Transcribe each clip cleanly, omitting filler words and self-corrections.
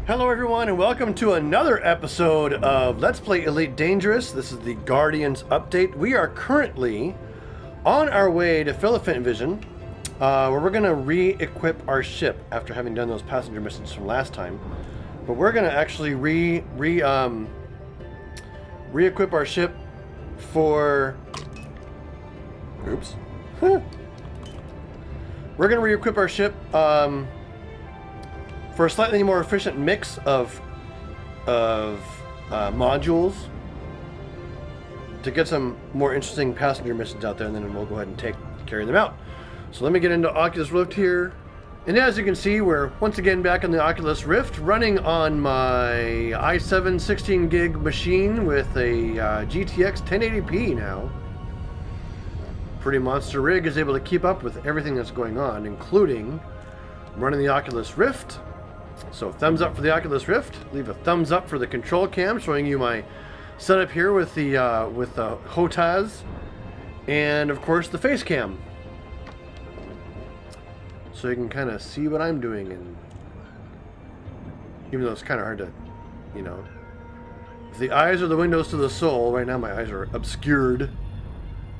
Hello everyone and welcome to another episode of Let's Play Elite Dangerous. This is the Guardians update. We are currently on our way to Philippine Vision, where we're going to re-equip our ship after having done those passenger missions from last time. But we're going to actually re-equip our ship for... Oops. We're going to re-equip our ship for a slightly more efficient mix of modules to get some more interesting passenger missions out there, and then we'll go ahead and carry them out. So let me get into Oculus Rift here. And as you can see, we're once again back on the Oculus Rift, running on my i7 16 gig machine with a GTX 1080p now. Pretty monster rig, is able to keep up with everything that's going on, including running the Oculus Rift. So thumbs up for the Oculus Rift. Leave a thumbs up for the control cam, showing you my setup here with the HOTAS, and of course the face cam, so you can kind of see what I'm doing. And even though it's kind of hard to, you know, if the eyes are the windows to the soul, right now my eyes are obscured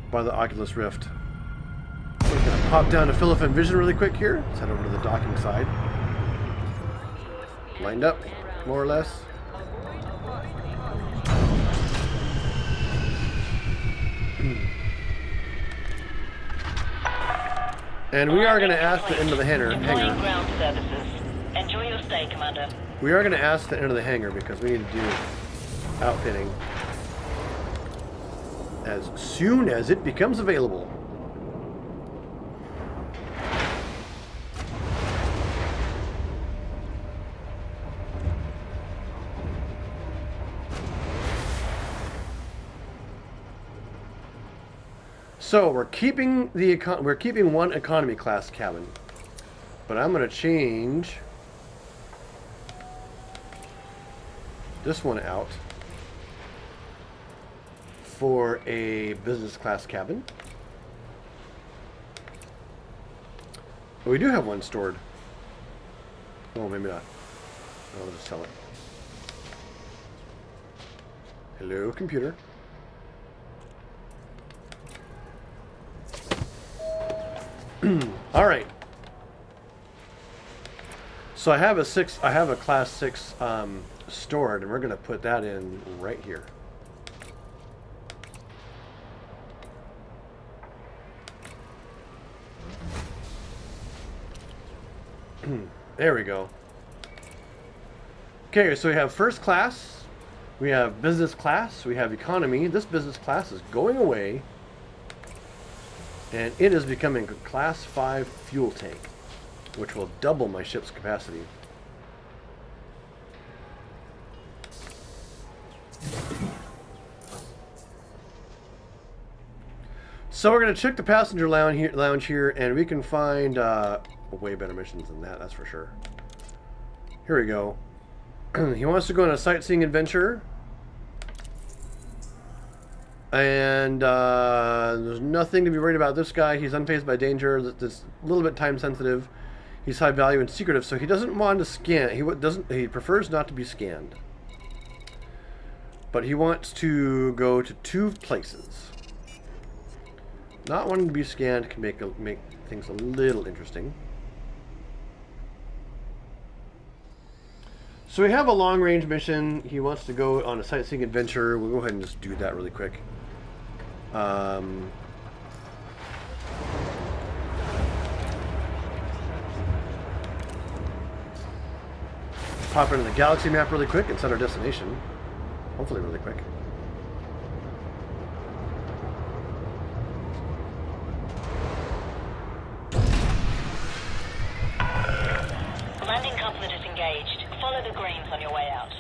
by the Oculus Rift. So I'm gonna pop down to Philippine Vision really quick here. Let's head over to the docking side. Lined up, more or less. And we are going to ask the end of the hangar. Ground services. Enjoy your stay, Commander. We are going to ask the end of the hangar because we need to do outfitting as soon as it becomes available. So we're keeping one economy class cabin, but I'm going to change this one out for a business class cabin. But we do have one stored. Oh, maybe not. I'll just sell it. Hello, computer. All right. So I have a class 6 stored, and we're going to put that in right here. There we go. Okay, so we have first class, we have business class, we have economy. This business class is going away, and it is becoming a class 5 fuel tank, which will double my ship's capacity. So we're going to check the passenger lounge here, and we can find way better missions than that, that's for sure. Here we go. He wants to go on a sightseeing adventure. And there's nothing to be worried about. This guy, he's unfazed by danger. That's a little bit time sensitive. He's high value and secretive, so he doesn't want to scan. He prefers not to be scanned. But he wants to go to 2 places. Not wanting to be scanned can make things a little interesting. So we have a long-range mission. He wants to go on a sightseeing adventure. We'll go ahead and just do that really quick. Pop into the galaxy map really quick and set our destination. Hopefully really quick. Landing coupler disengaged. Follow the greens on your way out.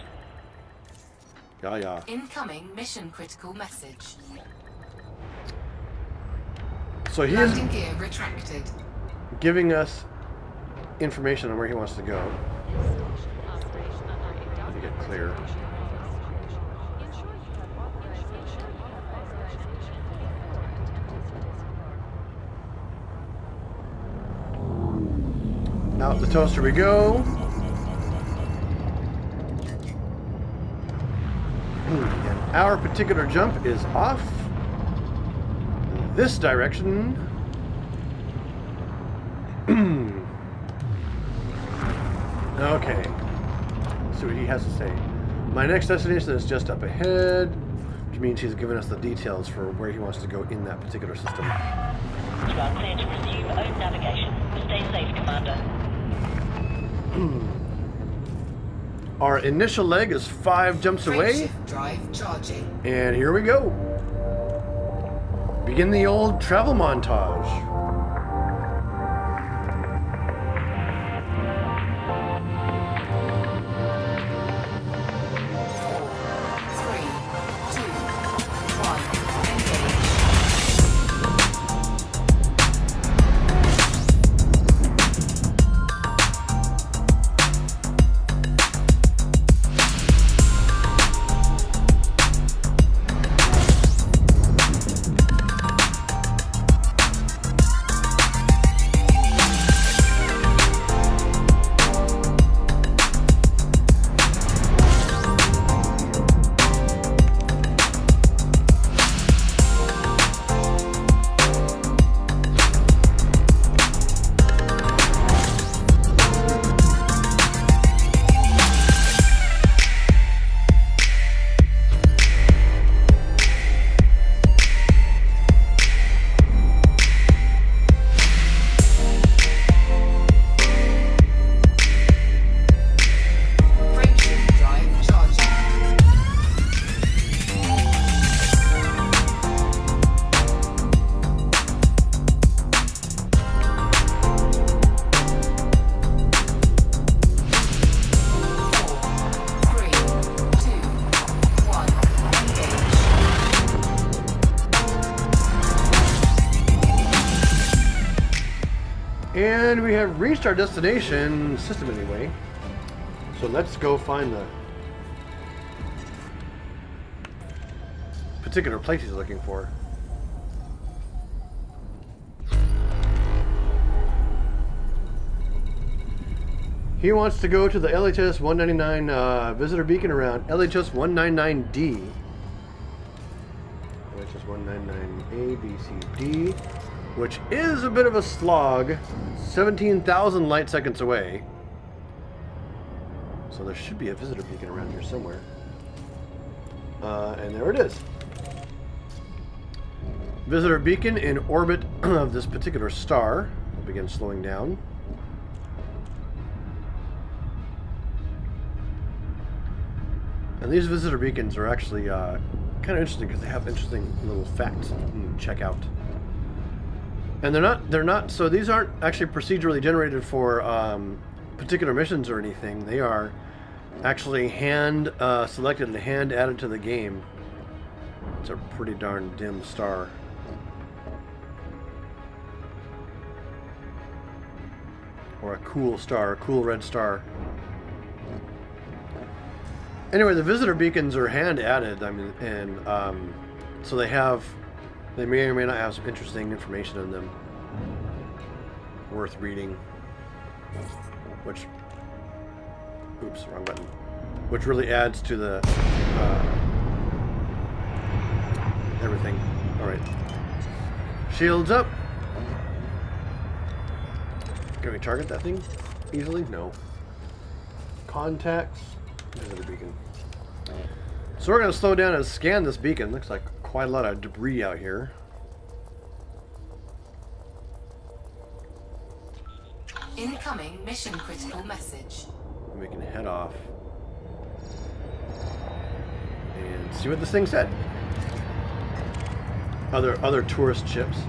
Yeah. Incoming mission critical message. So he Landing is gear retracted. giving us information on where he wants to go. Let me get clear. Out the toaster we go. Our particular jump is off this direction. Okay. Let's see what he has to say. My next destination is just up ahead, which means he's given us the details for where he wants to go in that particular system. You are clear to resume own navigation. Stay safe, Commander. Our initial leg is 5 jumps away. Frameshift drive charging. And here we go. Begin the old travel montage. 3, 2, 1, engage. Frameshift drive charging. Four, 3, 2, 1, engage. And we have reached our destination system anyway. So let's go find the particular place he's looking for. He wants to go to the LHS 199 visitor beacon around LHS 199D. LHS 199A, B, C, D, which is a bit of a slog, 17,000 light seconds away. So there should be a visitor beacon around here somewhere. And there it is. Visitor beacon in orbit of this particular star. We'll begin slowing down. And these visitor beacons are actually kind of interesting because they have interesting little facts you can check out. And they're not, so these aren't actually procedurally generated for particular missions or anything. They are actually hand selected and hand added to the game. It's a pretty darn dim star. Or a cool star, a cool red star. Anyway, the visitor beacons are hand added. I mean, and so they may or may not have some interesting information in them, worth reading. Which, oops, wrong button. Which really adds to the everything. All right, shields up. Can we target that thing easily? No. Contacts. Visitor beacon. So we're going to slow down and scan this beacon. Looks like quite a lot of debris out here. Incoming mission critical message. We can head off and see what this thing said. Other tourist ships.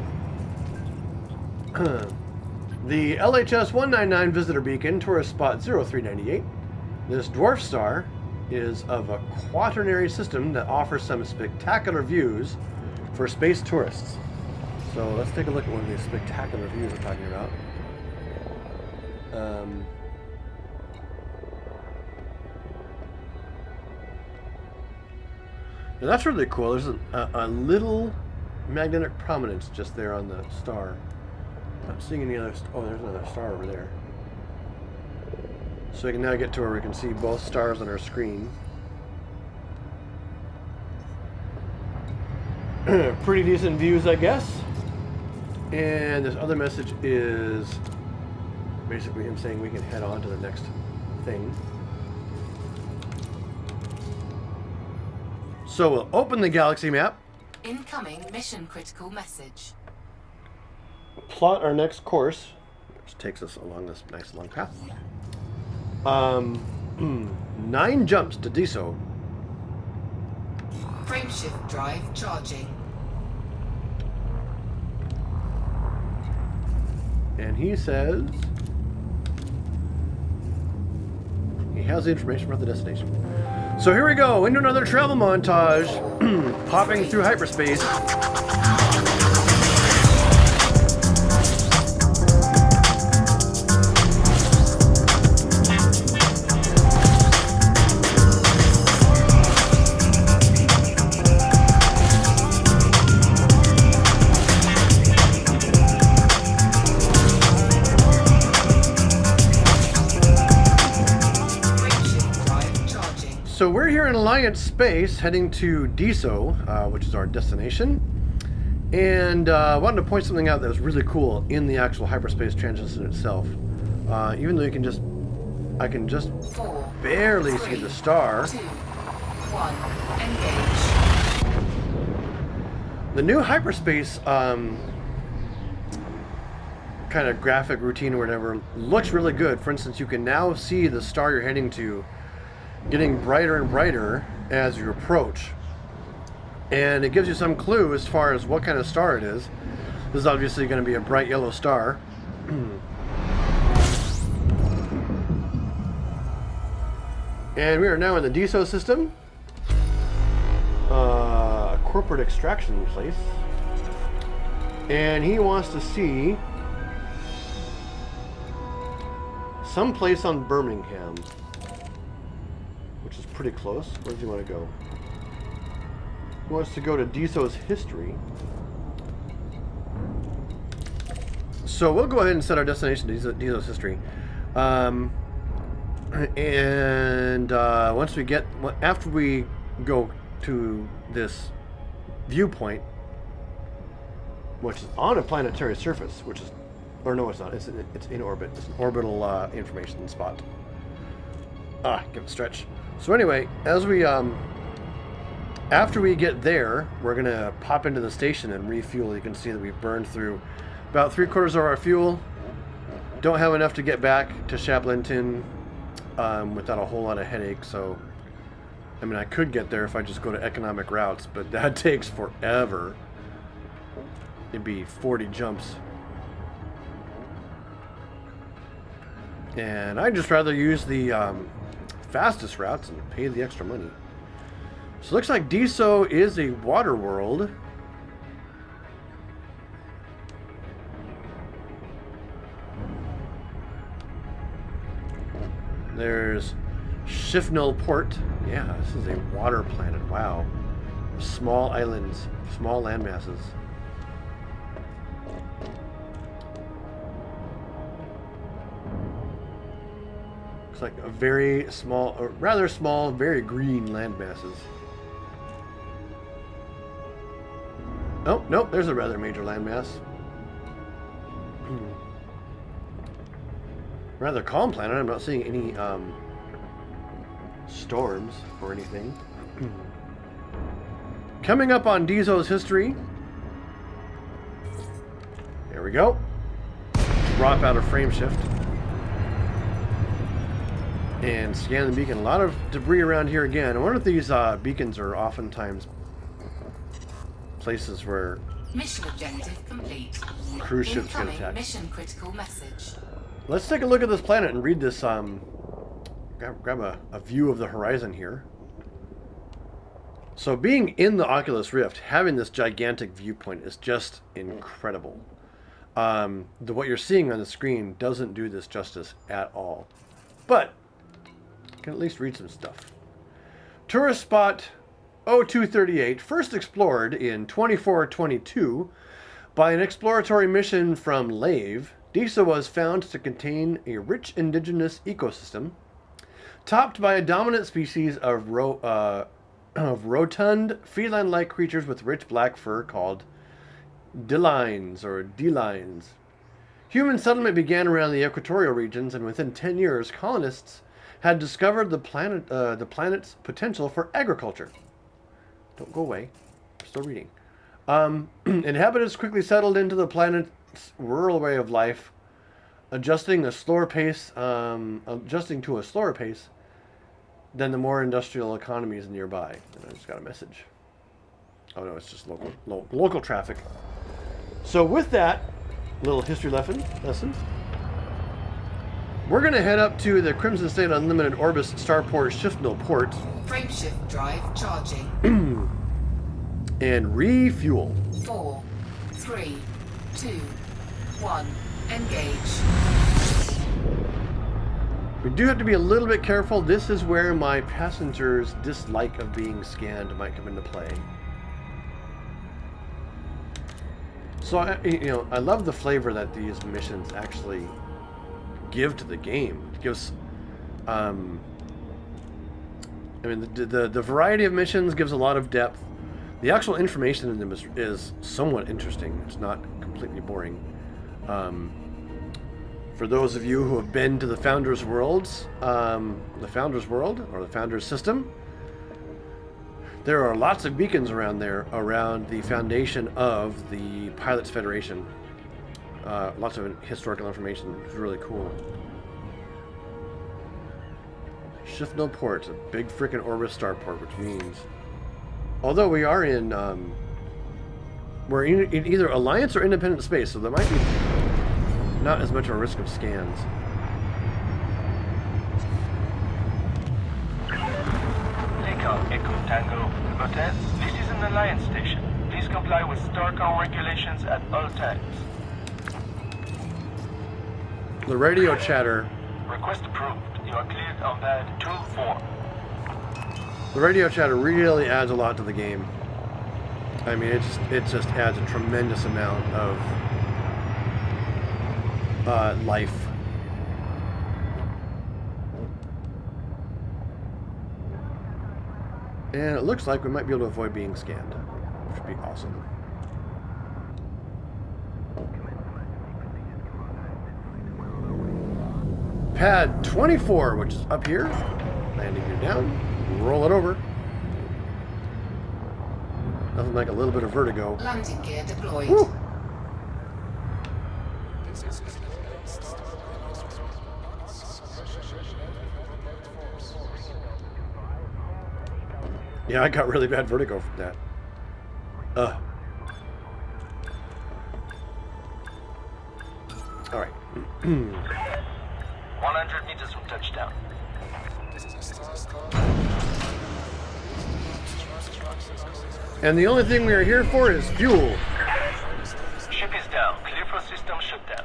The LHS 199 visitor beacon, tourist spot 0398. This dwarf star is of a quaternary system that offers some spectacular views for space tourists. So let's take a look at one of these spectacular views we're talking about. Now that's really cool. There's a little magnetic prominence just there on the star. Not seeing any other. Oh, there's another star over there. So we can now get to where we can see both stars on our screen. Pretty decent views, I guess. And this other message is basically him saying we can head on to the next thing. So we'll open the galaxy map, Incoming mission critical message. plot our next course, which takes us along this nice long path. 9 jumps to Deso. Frameshift drive charging. And he says he has the information for the destination. So here we go, into another travel montage, popping through hyperspace. Frameshift drive charging. So we're here in Alliance space, heading to Deso, which is our destination. And I wanted to point something out that was really cool in the actual hyperspace transition itself. Even though I can just 4, barely see 3, the star. 2, 1, engage. The new hyperspace kind of graphic routine or whatever looks really good. For instance, you can now see the star you're heading to getting brighter and brighter as you approach. And it gives you some clue as far as what kind of star it is. This is obviously going to be a bright yellow star. And we are now in the Deso system. A corporate extraction place. And he wants to see some place on Birmingham, which is pretty close. Where does he want to go? He wants to go to Deso's history. So we'll go ahead and set our destination to Deso's history. Once we get, after we go to this viewpoint, which is on a planetary surface, which is, or no, it's not. It's in orbit. It's an orbital information spot. Give it a stretch. So anyway, as we after we get there, we're gonna pop into the station and refuel. You can see that we've burned through about 3/4 of our fuel. Don't have enough to get back to Shaplinton without a whole lot of headache. So, I mean, I could get there if I just go to economic routes, but that takes forever. It'd be 40 jumps. And I'd just rather use the fastest routes and pay the extra money. So it looks like Deso is a water world. There's Shifnal Port. Yeah, this is a water planet. Wow. Small islands, small land masses. Looks like a very small, or rather small, very green land masses. Oh, nope, there's a rather major landmass. Rather calm planet. I'm not seeing any storms or anything. Coming up on Deso's history. There we go. Drop out of frame shift. And scan the beacon. A lot of debris around here again. I wonder if these beacons are oftentimes places where Mission objective complete. cruise ships get Incoming attacked. mission critical message. Let's take a look at this planet and read this. Grab a view of the horizon here. So being in the Oculus Rift, having this gigantic viewpoint is just incredible. What you're seeing on the screen doesn't do this justice at all. But you can at least read some stuff. Tourist spot 0238, first explored in 2422 by an exploratory mission from Lave. Deso was found to contain a rich indigenous ecosystem, topped by a dominant species of of rotund, feline-like creatures with rich black fur called delines or delines. Human settlement began around the equatorial regions, and within 10 years, colonists had discovered the planet's potential for agriculture. Don't go away. I'm still reading. Inhabitants quickly settled into the planet's rural way of life, adjusting to a slower pace than the more industrial economies nearby. And I just got a message. Oh no, it's just local traffic. So with that little history lesson, we're going to head up to the Crimson State Unlimited Orbis Starport Shiftno port. Frameshift drive charging. And refuel. 4, 3, 2, 1. Engage. We do have to be a little bit careful. This is where my passengers' dislike of being scanned might come into play. So, I love the flavor that these missions actually give to the game. It gives, the variety of missions gives a lot of depth. The actual information in them is somewhat interesting. It's not completely boring. For those of you who have been to the Founders Worlds, the Founders World or the Founders System, there are lots of beacons around there, around the foundation of the Pilots Federation. Lots of historical information. It's really cool. Shiftno Port, a big freaking Orbis starport, which means, although we are in, we're in either Alliance or independent space, so there might be not as much of a risk of scans. Echo Tango. Hotel, this is an Alliance station. Please comply with STARCOM regulations at all times. The radio chatter. Request approved. You are cleared on pad 2-4. The radio chatter really adds a lot to the game. I mean, it just adds a tremendous amount of life. And it looks like we might be able to avoid being scanned, which would be awesome. Pad 24, which is up here. Landing gear down. Roll it over. Nothing like a little bit of vertigo. Landing gear deployed. Woo. Yeah, I got really bad vertigo from that. 100 meters from touchdown. And the only thing we are here for is fuel. Ship is down. Clear for system shutdown.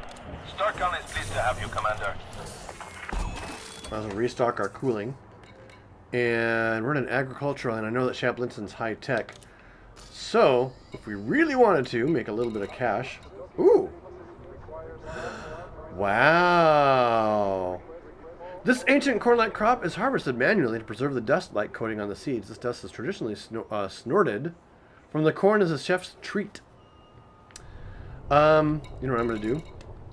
STARCOM is pleased to have you, Commander. I'll restock our cooling. And we're in an agricultural, and I know that Shaplinson's high tech. So, if we really wanted to make a little bit of cash. Ooh! Wow! This ancient corn-like crop is harvested manually to preserve the dust-like coating on the seeds. This dust is traditionally snorted from the corn as a chef's treat. You know what I'm going to do?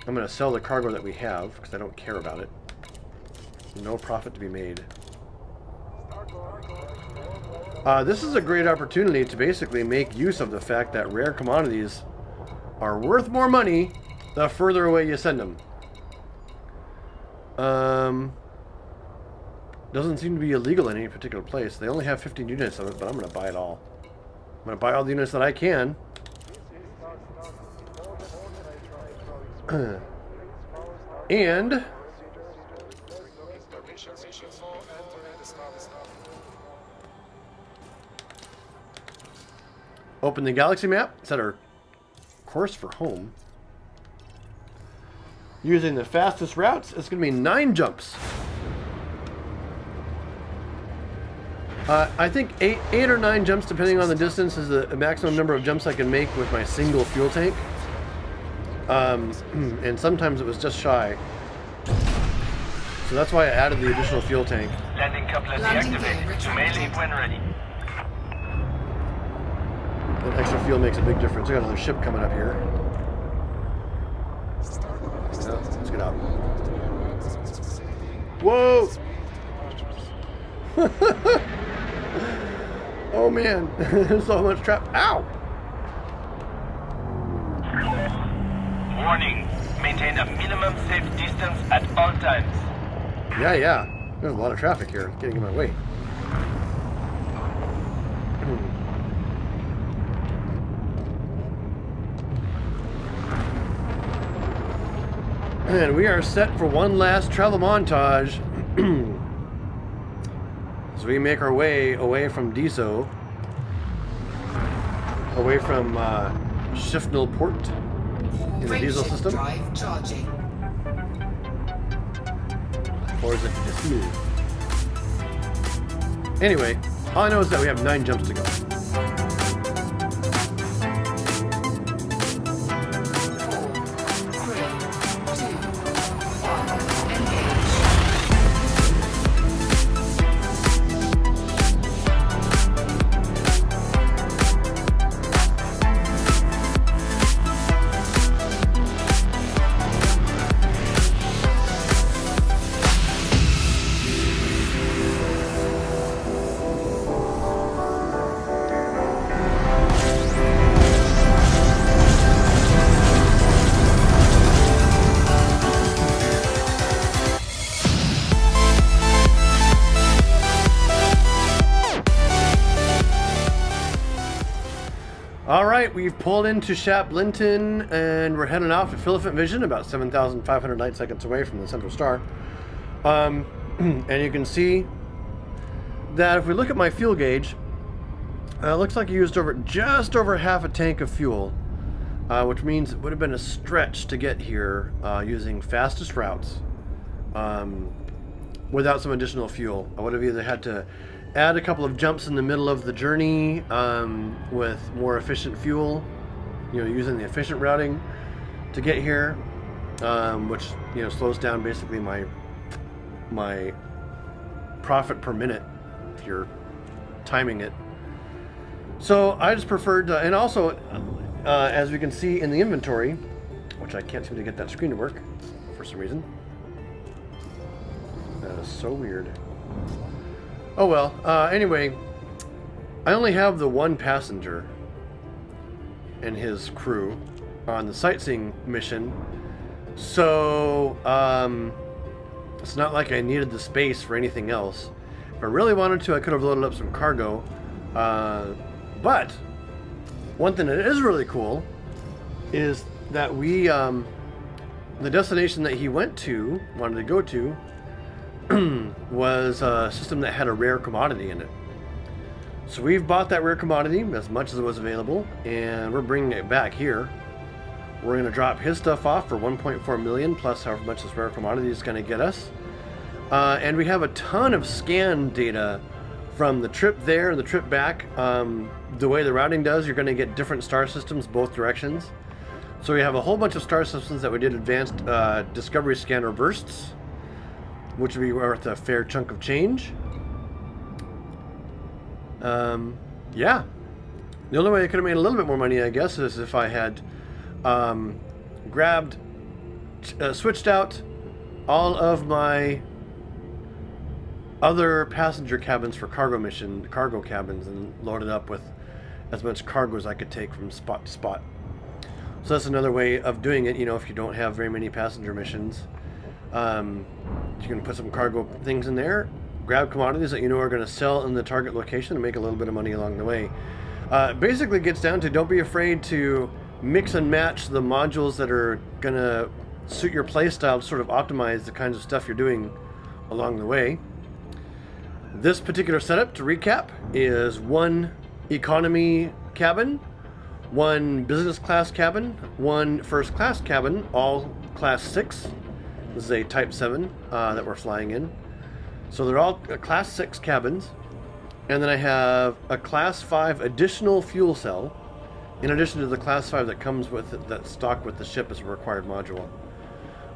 I'm going to sell the cargo that we have, because I don't care about it. No profit to be made. This is a great opportunity to basically make use of the fact that rare commodities are worth more money the further away you send them. Doesn't seem to be illegal in any particular place. They only have 15 units of it, but I'm going to buy it all. I'm going to buy all the units that I can. And open the galaxy map, set our course for home. Using the fastest routes, it's going to be 9 jumps. I think 8 or 9 jumps, depending on the distance, is the maximum number of jumps I can make with my single fuel tank. And sometimes it was just shy. So that's why I added the additional fuel tank. Landing coupler deactivated. You may leave when ready. That extra fuel makes a big difference. We got another ship coming up here. Oh, let's get out. Whoa! Oh man, there's so much trap. Ow! Warning. Maintain a minimum safe distance at all times. Yeah. There's a lot of traffic here. It's getting in my way. And we are set for one last travel montage. As we make our way away from Diso, away from Shiftnell Port in the diesel system. Drive charging. Or is it Disu? Anyway, all I know is that we have 9 jumps to go. 4, 3, 2, 1, engage. Alright, we've pulled into Shaplinton and we're heading off to Philippant Vision, about 7,500 light seconds away from the central star. And you can see that if we look at my fuel gauge, it looks like I used just over half a tank of fuel, which means it would have been a stretch to get here using fastest routes without some additional fuel. I would have either had to add a couple of jumps in the middle of the journey with more efficient fuel, using the efficient routing to get here, which slows down basically my profit per minute if you're timing it. So I just preferred, and also as we can see in the inventory, which I can't seem to get that screen to work for some reason. That is so weird. Oh well, anyway, I only have the one passenger and his crew on the sightseeing mission, so it's not like I needed the space for anything else. If I really wanted to, I could have loaded up some cargo, but one thing that is really cool is that we, the destination that he wanted to go to, was a system that had a rare commodity in it. So we've bought that rare commodity as much as it was available, and we're bringing it back here. We're going to drop his stuff off for 1.4 million plus however much this rare commodity is going to get us. And we have a ton of scan data from the trip there and the trip back. The way the routing does, you're going to get different star systems both directions. So we have a whole bunch of star systems that we did advanced discovery scanner bursts, which would be worth a fair chunk of change. Yeah. The only way I could have made a little bit more money, I guess, is if I had switched out all of my other passenger cabins for cargo cabins, and loaded up with as much cargo as I could take from spot to spot. So that's another way of doing it, if you don't have very many passenger missions. You can put some cargo things in there, grab commodities that are going to sell in the target location and make a little bit of money along the way. Basically it gets down to, don't be afraid to mix and match the modules that are going to suit your playstyle to sort of optimize the kinds of stuff you're doing along the way. This particular setup, to recap, is one economy cabin, one business class cabin, one first class cabin, all class 6. This is a Type 7 that we're flying in. So they're all class 6 cabins. And then I have a class 5 additional fuel cell, in addition to the class 5 that comes with it, that's stocked with the ship as a required module.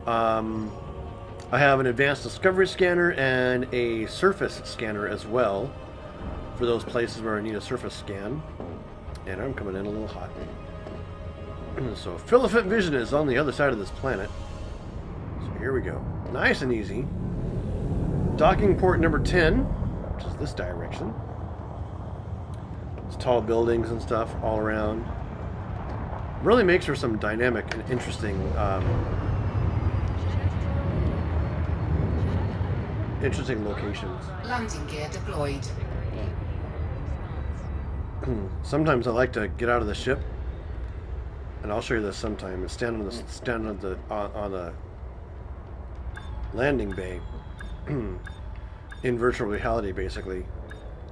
I have an advanced discovery scanner and a surface scanner as well, for those places where I need a surface scan. And I'm coming in a little hot. So Philippet Vision is on the other side of this planet. So here we go. Nice and easy. Docking port number 10, which is this direction. It's tall buildings and stuff all around. Really makes for some dynamic and interesting interesting locations. Landing gear deployed. Sometimes I like to get out of the ship, and I'll show you this sometime, and stand on the landing bay in virtual reality, basically.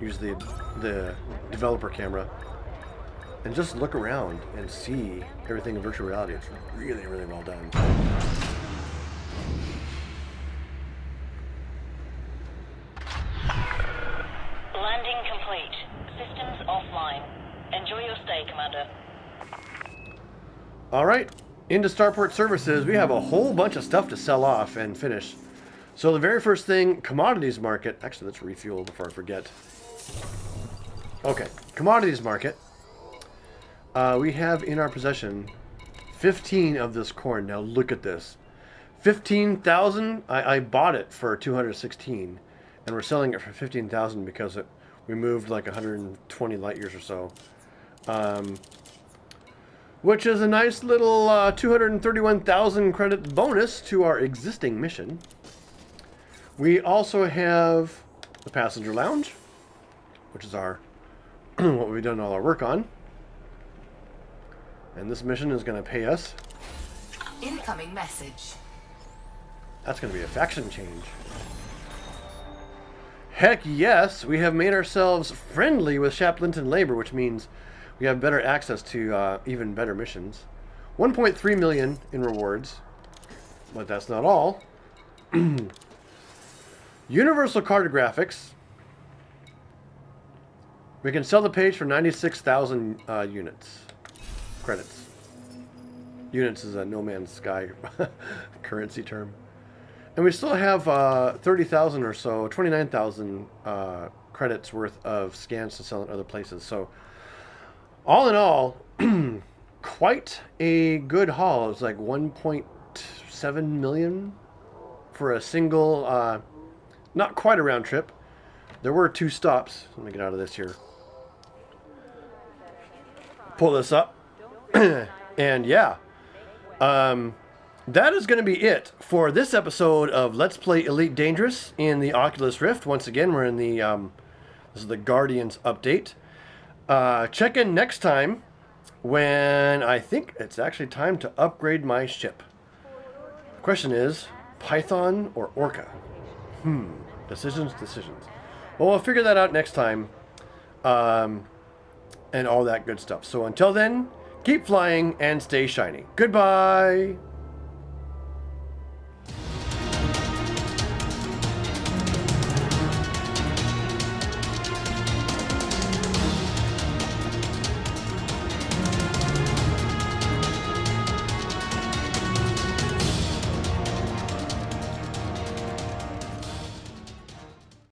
Use the developer camera and just look around and see everything in virtual reality. It's really, really well done. Landing complete. Systems offline. Enjoy your stay, Commander. All right, into Starport Services. We have a whole bunch of stuff to sell off and finish. So the very first thing, commodities market. Actually, let's refuel before I forget. Okay, commodities market. We have in our possession 15 of this corn. Now look at this. 15,000. I bought it for 216, and we're selling it for 15,000 because we moved like 120 light years or so. Which is a nice little 231,000 credit bonus to our existing mission. We also have the passenger lounge, which is our what we've done all our work on. And this mission is going to pay us. Incoming message. That's going to be a faction change. Heck yes, we have made ourselves friendly with Shaplinton Labor, which means we have better access to even better missions. 1.3 million in rewards, but that's not all. Universal Cartographics. We can sell the page for 96,000 units. Credits. Units is a No Man's Sky currency term. And we still have 30,000 or so, 29,000 credits worth of scans to sell in other places. So, all in all, quite a good haul. It was like 1.7 million for a single, not quite a round trip. There were 2 stops. Let me get out of this here. Pull this up. And yeah, that is going to be it for this episode of Let's Play Elite Dangerous in the Oculus Rift. Once again, we're in the, this is the Guardians update. Check in next time when I think it's actually time to upgrade my ship. The question is, Python or Orca? Decisions. Well, we'll figure that out next time. And all that good stuff. So until then, keep flying and stay shiny. Goodbye!